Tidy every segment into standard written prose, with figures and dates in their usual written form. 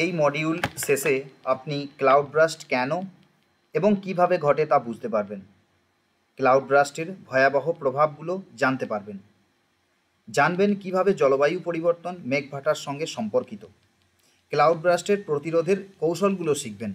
এই মডিউল শেষে আপনি ক্লাউড বার্স্ট কেন এবং কিভাবে ঘটে তা বুঝতে পারবেন। ক্লাউড বার্স্টের ভয়াবহ প্রভাবগুলো জানতে পারবেন। জানবেন কিভাবে জলবায়ু পরিবর্তন মেঘভাটার সঙ্গে সম্পর্কিত। ক্লাউড বার্স্টের প্রতিরোধের কৌশলগুলো শিখবেন।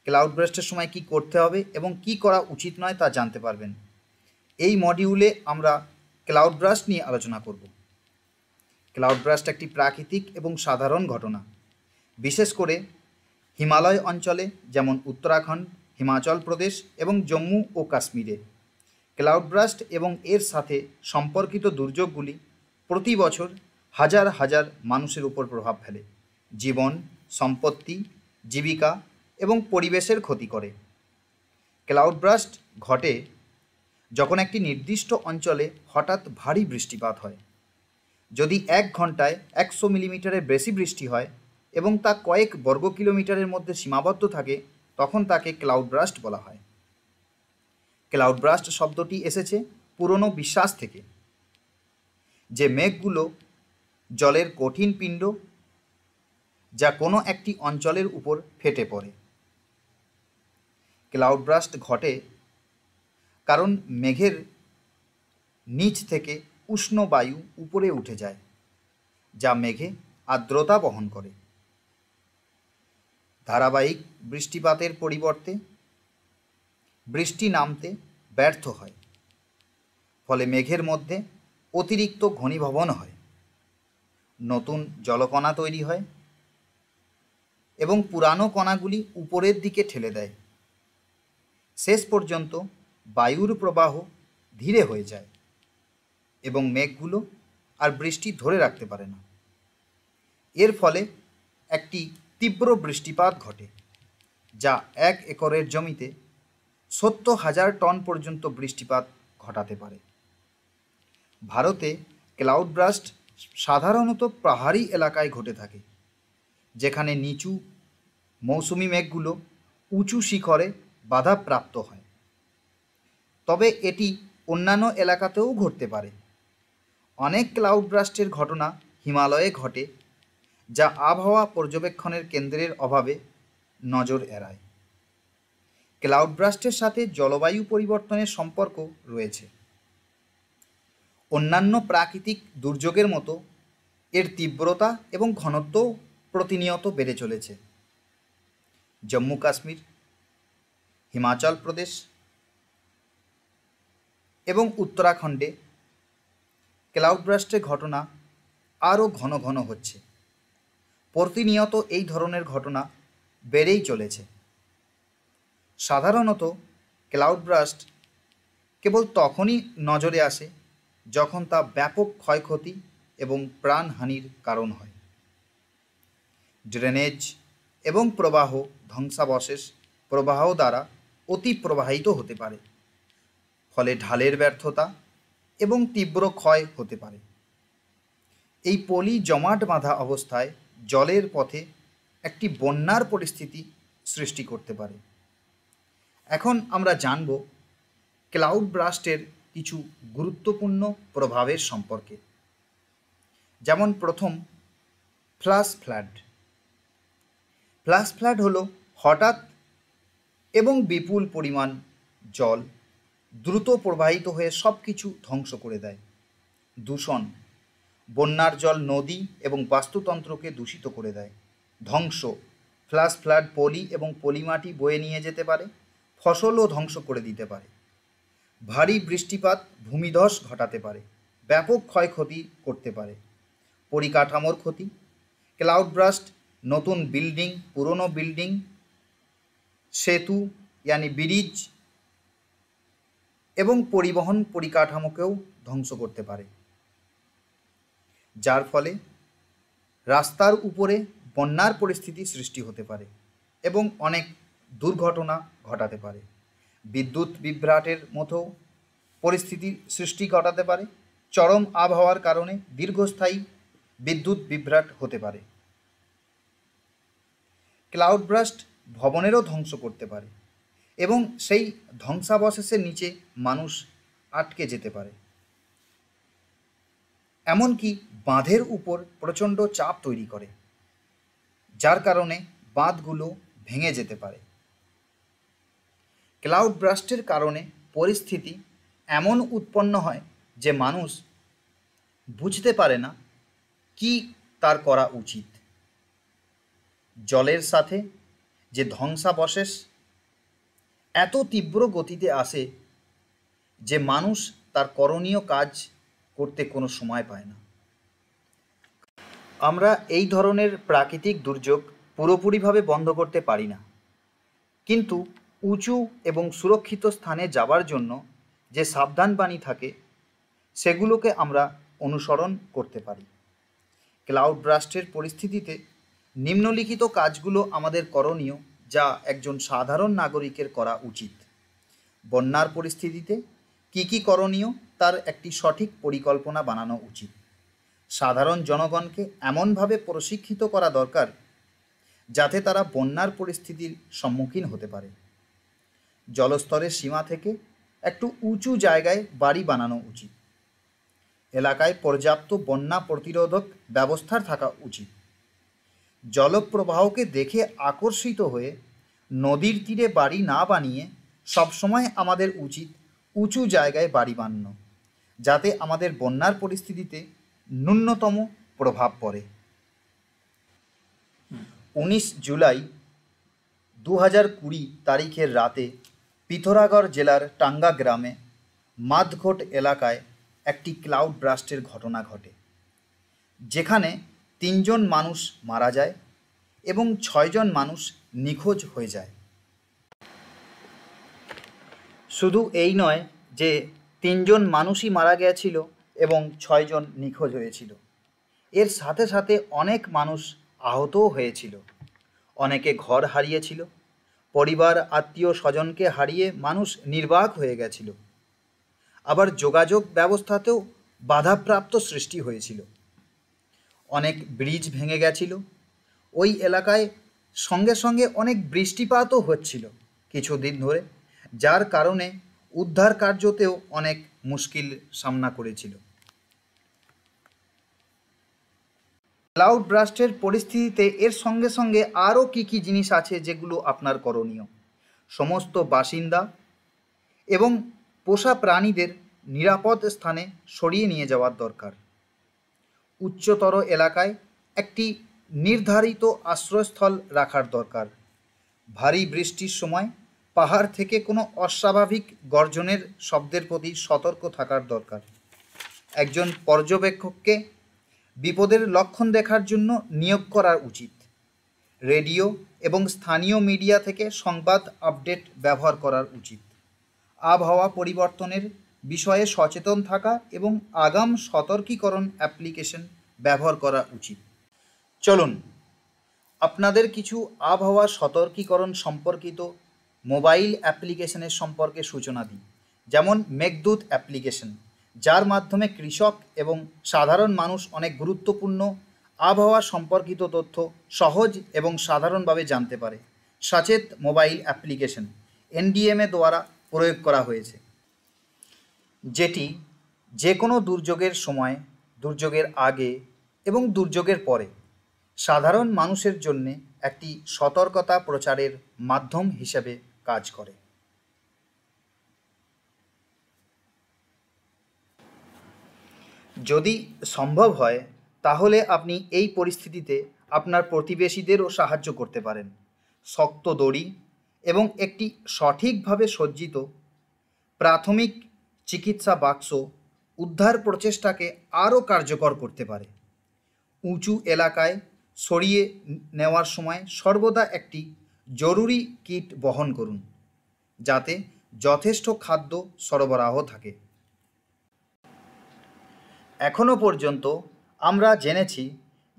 ক্লাউড বার্স্টের সময় কি করতে হবে এবং কি করা উচিত নয় তা জানতে পারবেন। এই মডিউলে আমরা ক্লাউড বার্স্ট নিয়ে আলোচনা করব। ক্লাউড বার্স্ট একটি প্রাকৃতিক এবং সাধারণ ঘটনা, বিশেষ করে হিমালয় অঞ্চলে যেমন উত্তরাখণ্ড, হিমাচল প্রদেশ এবং জম্মু ও কাশ্মীরে। ক্লাউড বার্স্ট এবং এর সাথে সম্পর্কিত দুর্যোগগুলি প্রতি বছর হাজার হাজার মানুষের উপর প্রভাব ফেলে, জীবন, সম্পত্তি, জীবিকা এবং পরিবেশের ক্ষতি করে। ক্লাউড বার্স্ট ঘটে যখন একটি নির্দিষ্ট অঞ্চলে হঠাৎ ভারী বৃষ্টিপাত হয়। যদি 1 ঘন্টায় 100 মিলিমিটারের বেশি বৃষ্টি হয় এবং তা কয়েক বর্গ কিলোমিটারের মধ্যে সীমাবদ্ধ থাকে, তখন তাকে ক্লাউড বার্স্ট বলা হয়। ক্লাউড বার্স্ট শব্দটি এসেছে পুরনো বিশ্বাস থেকে যে মেঘগুলো জলের কঠিন পিণ্ড যা কোনো একটি অঞ্চলের উপর ফেটে পড়ে। ক্লাউড বার্স্ট ঘটে কারণ মেঘের নিচ থেকে উষ্ণ বায়ু উপরে উঠে যায়, যা মেঘে আর্দ্রতা বহন করে। ধারাবাহিক বৃষ্টিপাতের পরিবর্তে বৃষ্টি নামতে ব্যর্থ হয়, ফলে মেঘের মধ্যে অতিরিক্ত ঘনীভবন হয়, নতুন জলকণা তৈরি হয় এবং পুরানো কণাগুলি উপরের দিকে ঠেলে দেয়। শেষ পর্যন্ত বায়ুর প্রবাহ ধীরে হয়ে যায় এবং মেঘগুলো আর বৃষ্টি ধরে রাখতে পারে না। এর ফলে একটি তীব্র বৃষ্টিপাত ঘটে, যা 1 একরের জমিতে 70,000 টন পর্যন্ত বৃষ্টিপাত ঘটাতে পারে। ভারতে ক্লাউড বার্স্ট সাধারণত পাহাড়ি এলাকায় ঘটে থাকে, যেখানে নিচু মৌসুমি মেঘগুলো উঁচু শিখরে বাধাপ্রাপ্ত হয়। তবে এটি অন্যান্য এলাকাতেও ঘটতে পারে। অনেক ক্লাউড বার্স্টের ঘটনা হিমালয়ে ঘটে, যা আবহাওয়া পর্যবেক্ষণের কেন্দ্রের অভাবে নজর এড়ায়। ক্লাউড বার্স্টের সাথে জলবায়ু পরিবর্তনের সম্পর্ক রয়েছে। অন্যান্য প্রাকৃতিক দুর্যোগের মতো এর তীব্রতা এবং ঘনত্ব প্রতিনিয়ত বেড়ে চলেছে। জম্মু কাশ্মীর, হিমাচল প্রদেশ এবং উত্তরাখণ্ডে ক্লাউড বার্স্টের ঘটনা আরও ঘন ঘন হচ্ছে। প্রতিনিয়ত এই ধরনের ঘটনা বেড়েই চলেছে। সাধারণত ক্লাউড বার্স্ট কেবল তখনই নজরে আসে যখন তা ব্যাপক ক্ষয়ক্ষতি এবং প্রাণহানির কারণ হয়। ড্রেনেজ এবং প্রবাহ ধ্বংসাবশেষ প্রবাহ দ্বারা অতি প্রবাহিত হতে পারে, ফলে ঢালের ব্যর্থতা এবং তীব্র ক্ষয় হতে পারে। এই পলি জমাট বাঁধা অবস্থায় জলের পথে একটি বন্যার পরিস্থিতি সৃষ্টি করতে পারে। এখন আমরা জানব ক্লাউড বার্স্টের কিছু গুরুত্বপূর্ণ প্রভাবের সম্পর্কে। যেমন প্রথম, ফ্ল্যাশ ফ্লাড। ফ্ল্যাশ ফ্লাড হলো হঠাৎ এবং বিপুল পরিমাণ জল দ্রুত প্রবাহিত হয়ে সব কিছু ধ্বংস করে দেয়। দূষণ, বন্যার জল নদী এবং বাস্তুতন্ত্রকে দূষিত করে দেয়। ধ্বংস, ফ্ল্যাশ ফ্লাড পলি এবং পলিমাটি বয়ে নিয়ে যেতে পারে, ফসলও ধ্বংস করে দিতে পারে। ভারী বৃষ্টিপাত ভূমিধস ঘটাতে পারে, ব্যাপক ক্ষয়ক্ষতি করতে পারে। পরিকাঠামোর ক্ষতি, ক্লাউড বার্স্ট নতুন বিল্ডিং, পুরনো বিল্ডিং, সেতু ব্রিজ এবং পরিবহন পরিকাঠামোকেও ধ্বংস করতে পারে, যার ফলে রাস্তার উপরে বন্যার পরিস্থিতি সৃষ্টি হতে পারে এবং অনেক দুর্ঘটনা ঘটাতে পারে। বিদ্যুৎ বিভ্রাটের মতো পরিস্থিতি সৃষ্টি ঘটাতে পারে। চরম আবহাওয়ার কারণে দীর্ঘস্থায়ী বিদ্যুৎ বিভ্রাট হতে পারে। ক্লাউড বার্স্ট ভবনেরও ধ্বংস করতে পারে এবং সেই ধ্বংসাবশেষের নিচে মানুষ আটকে যেতে পারে। এমনকি বাঁধের উপর প্রচণ্ড চাপ তৈরি করে, যার কারণে বাঁধগুলো ভেঙে যেতে পারে। ক্লাউড ব্রাস্টের কারণে পরিস্থিতি এমন উৎপন্ন হয় যে মানুষ বুঝতে পারে না কি তার করা উচিত। জলের সাথে যে ধ্বংসাবশেষ এত তীব্র গতিতে আসে যে মানুষ তার করণীয় কাজ করতে কোনো সময় পায় না। আমরা এই ধরনের প্রাকৃতিক দুর্যোগ পুরোপুরিভাবে বন্ধ করতে পারি না, কিন্তু উঁচু এবং সুরক্ষিত স্থানে যাবার জন্য যে সাবধানবাণী থাকে সেগুলোকে আমরা অনুসরণ করতে পারি। ক্লাউড ব্রাস্টের পরিস্থিতিতে নিম্নলিখিত কাজগুলো আমাদের করণীয়, যা একজন সাধারণ নাগরিকের করা উচিত। বন্যার পরিস্থিতিতে কী কী করণীয় তার একটি সঠিক পরিকল্পনা বানানো উচিত। সাধারণ জনগণকে এমনভাবে প্রশিক্ষিত করা দরকার যাতে তারা বন্যার পরিস্থিতির সম্মুখীন হতে পারে। জলস্তরের সীমা থেকে একটু উঁচু জায়গায় বাড়ি বানানো উচিত। এলাকায় পর্যাপ্ত বন্যা প্রতিরোধক ব্যবস্থার থাকা উচিত। জলপ্রবাহকে দেখে আকর্ষিত হয়ে নদীর তীরে বাড়ি না বানিয়ে সবসময় আমাদের উচিত উঁচু জায়গায় বাড়ি বানানো, যাতে আমাদের বন্যার পরিস্থিতিতে ন্যূনতম প্রভাব পড়ে। 19 জুলাই 2020 তারিখের রাতে পিথোরাগড় জেলার টাঙ্গা গ্রামে মাদঘোট এলাকায় একটি ক্লাউড ব্রাস্টের ঘটনা ঘটে, যেখানে 3 জন মানুষ মারা যায় এবং 6 জন মানুষ নিখোঁজ হয়ে যায়। শুধু এই নয় যে 3 জন মানুষই মারা গিয়েছিল এবং 6 জন নিখোঁজ হয়েছিল, এর সাথে সাথে অনেক মানুষ আহতও হয়েছিল। অনেকে ঘর হারিয়েছিল, পরিবার আত্মীয় স্বজনকে হারিয়ে মানুষ নির্বাক হয়ে গেছিল। আবার যোগাযোগ ব্যবস্থাতেও বাধাপ্রাপ্ত সৃষ্টি হয়েছিল। অনেক ব্রিজ ভেঙে গেছিল। ওই এলাকায় সঙ্গে সঙ্গে অনেক বৃষ্টিপাতও হচ্ছিল কিছুদিন ধরে, যার কারণে উদ্ধার কার্যতেও অনেক মুশকিল সামনা করেছিল। ক্লাউড ব্রাস্টের পরিস্থিতিতে এর সঙ্গে সঙ্গে আরও কী কী জিনিস আছে যেগুলো আপনার করণীয়? সমস্ত বাসিন্দা এবং পোষা প্রাণীদের নিরাপদ স্থানে সরিয়ে নিয়ে যাওয়ার দরকার। উচ্চতর এলাকায় একটি নির্ধারিত আশ্রয়স্থল রাখার দরকার। ভারী বৃষ্টির সময় পাহাড় থেকে কোনো অস্বাভাবিক গর্জনের শব্দের প্রতি সতর্ক থাকার দরকার। একজন পর্যবেক্ষককে বিপদের লক্ষণ দেখার জন্য নিয়োগ করা উচিত। রেডিও এবং স্থানীয় মিডিয়া থেকে সংবাদ আপডেট ব্যবহার করার উচিত। আবহাওয়া পরিবর্তনের বিষয়ে সচেতন থাকা এবং আগাম সতর্কীকরণ অ্যাপ্লিকেশন ব্যবহার করা উচিত। চলুন আপনাদের কিছু আবহাওয়া সতর্কীকরণ সম্পর্কিত মোবাইল অ্যাপ্লিকেশনের সম্পর্কে সূচনা দিই। যেমন মেঘদূত অ্যাপ্লিকেশন, যার মাধ্যমে কৃষক এবং সাধারণ মানুষ অনেক গুরুত্বপূর্ণ আবহাওয়া সম্পর্কিত তথ্য সহজ এবং সাধারণভাবে জানতে পারে। সচেত মোবাইল অ্যাপ্লিকেশন এনডিএমএ দ্বারা প্রয়োগ করা হয়েছে, যেটি যে কোনো দুর্যোগের সময়, দুর্যোগের আগে এবং দুর্যোগের পরে সাধারণ মানুষের জন্য একটি সতর্কতা প্রচারের মাধ্যম হিসেবে কাজ করে। যদি সম্ভব হয় তাহলে আপনি এই পরিস্থিতিতে আপনার প্রতিবেশীদেরও সাহায্য করতে পারেন। শক্ত দড়ি এবং একটি সঠিকভাবে সজ্জিত প্রাথমিক চিকিৎসা বাক্স উদ্ধার প্রচেষ্টাকে আরও কার্যকর করতে পারে। উঁচু এলাকায় সরিয়ে নেওয়ার সময় সর্বদা একটি জরুরি কিট বহন করুন, যাতে যথেষ্ট খাদ্য সরবরাহ থাকে। এখনো পর্যন্ত আমরা জেনেছি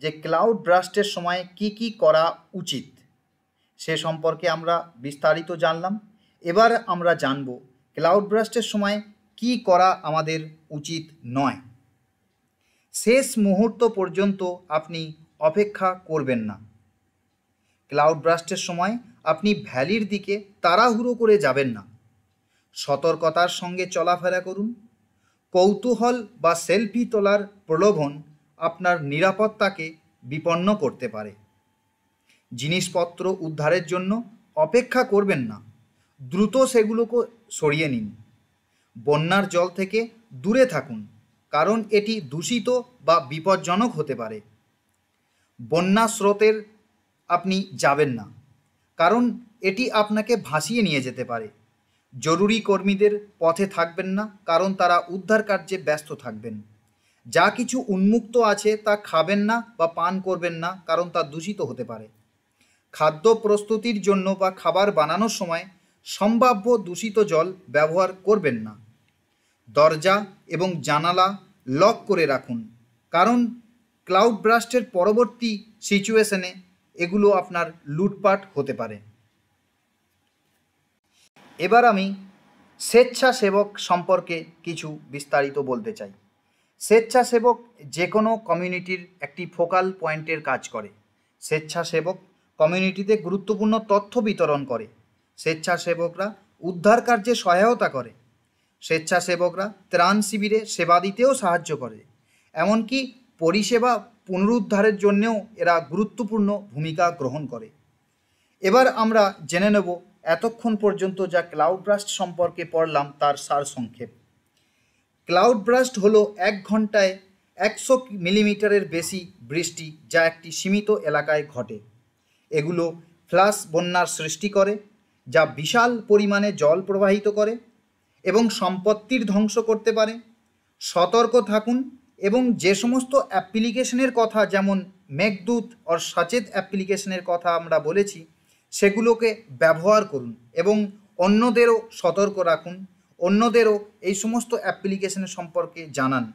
যে ক্লাউড ব্রাস্টের সময় কি কি করা উচিত, সে সম্পর্কে আমরা বিস্তারিত জানলাম। এবার আমরা জানব ক্লাউড ব্রাস্টের সময় কি করা আমাদের উচিত নয়। শেষ মুহূর্ত পর্যন্ত আপনি অপেক্ষা করবেন না। ক্লাউড ব্রাস্টের সময় আপনি ভ্যালির দিকে তাড়াহুড়ো করে যাবেন না। সতর্কতার সঙ্গে চলাফেরা করুন। কৌতূহল বা সেলফি তোলার প্রলোভন আপনার নিরাপত্তাকে বিপন্ন করতে পারে। জিনিসপত্র উদ্ধারের জন্য অপেক্ষা করবেন না, দ্রুত সেগুলোকে সরিয়ে নিন। বন্যার জল থেকে দূরে থাকুন, কারণ এটি দূষিত বা বিপজ্জনক হতে পারে। বন্যা স্রোতের আপনি যাবেন না, কারণ এটি আপনাকে ভাসিয়ে নিয়ে যেতে পারে। জরুরি কর্মীদের পথে থাকবেন না, কারণ তারা উদ্ধার কার্যে ব্যস্ত থাকবেন। যা কিছু উন্মুক্ত আছে তা খাবেন না বা পান করবেন না, কারণ তা দূষিত হতে পারে। খাদ্য প্রস্তুতির জন্য বা খাবার বানানোর সময় সম্ভাব্য দূষিত জল ব্যবহার করবেন না। দরজা এবং জানালা লক করে রাখুন, কারণ ক্লাউড ব্রাস্টের পরবর্তী সিচুয়েশনে এগুলো আপনার লুটপাট হতে পারে। এবার আমি স্বেচ্ছাসেবক সম্পর্কে কিছু বিস্তারিত বলতে চাই। স্বেচ্ছাসেবক যে কোনো কমিউনিটির একটি ফোকাল পয়েন্টের কাজ করে। স্বেচ্ছাসেবক কমিউনিটিতে গুরুত্বপূর্ণ তথ্য বিতরণ করে। স্বেচ্ছাসেবকরা উদ্ধার কার্যে সহায়তা করে। স্বেচ্ছাসেবকরা ত্রাণ শিবিরে সেবা দিতেও সাহায্য করে। এমনকি পরিষেবা পুনরুদ্ধারের জন্যেও এরা গুরুত্বপূর্ণ ভূমিকা গ্রহণ করে। এবার আমরা জেনে নেব এতক্ষণ পর্যন্ত যা ক্লাউড ব্রাস্ট সম্পর্কে পড়লাম তার সারসংক্ষেপ। ক্লাউড ব্রাস্ট হলো 1 ঘন্টায় 100 মিলিমিটারের বেশি বৃষ্টি, যা একটি সীমিত এলাকায় ঘটে। এগুলো ফ্ল্যাশ বন্যার সৃষ্টি করে, যা বিশাল পরিমাণে জল প্রবাহিত করে এবং সম্পত্তির ধ্বংস করতে পারে। সতর্ক থাকুন এবং যে সমস্ত অ্যাপ্লিকেশনের কথা, যেমন মেঘদূত আর সচেত অ্যাপ্লিকেশনের কথা আমরা বলেছি, সেগুলোকে ব্যবহার করুন এবং অন্যদেরও সতর্ক রাখুন। অন্যদেরও এই সমস্ত অ্যাপ্লিকেশনের সম্পর্কে জানান।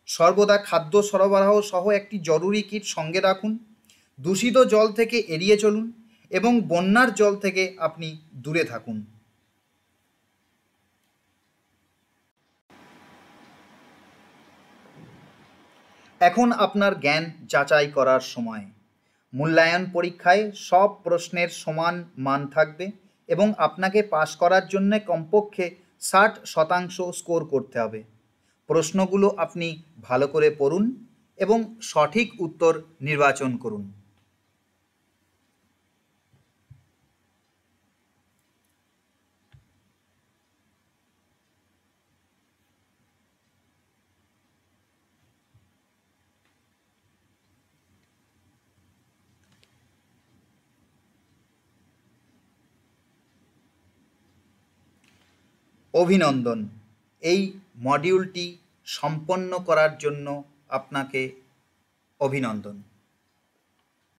সর্বদা খাদ্য সরবরাহ সহ একটি জরুরি কিট সঙ্গে রাখুন। দূষিত জল থেকে এড়িয়ে চলুন এবং বন্যার জল থেকে আপনি দূরে থাকুন। এখন আপনার জ্ঞান যাচাই করার সময়। মূল্যায়ন পরীক্ষায় সব প্রশ্নের সমান মান থাকবে এবং আপনাকে পাস করার জন্য কমপক্ষে 60% স্কোর করতে হবে। প্রশ্নগুলো আপনি ভালো করে পড়ুন এবং সঠিক উত্তর নির্বাচন করুন। অভিনন্দন! এই মডিউলটি সম্পন্ন করার জন্য আপনাকে অভিনন্দন।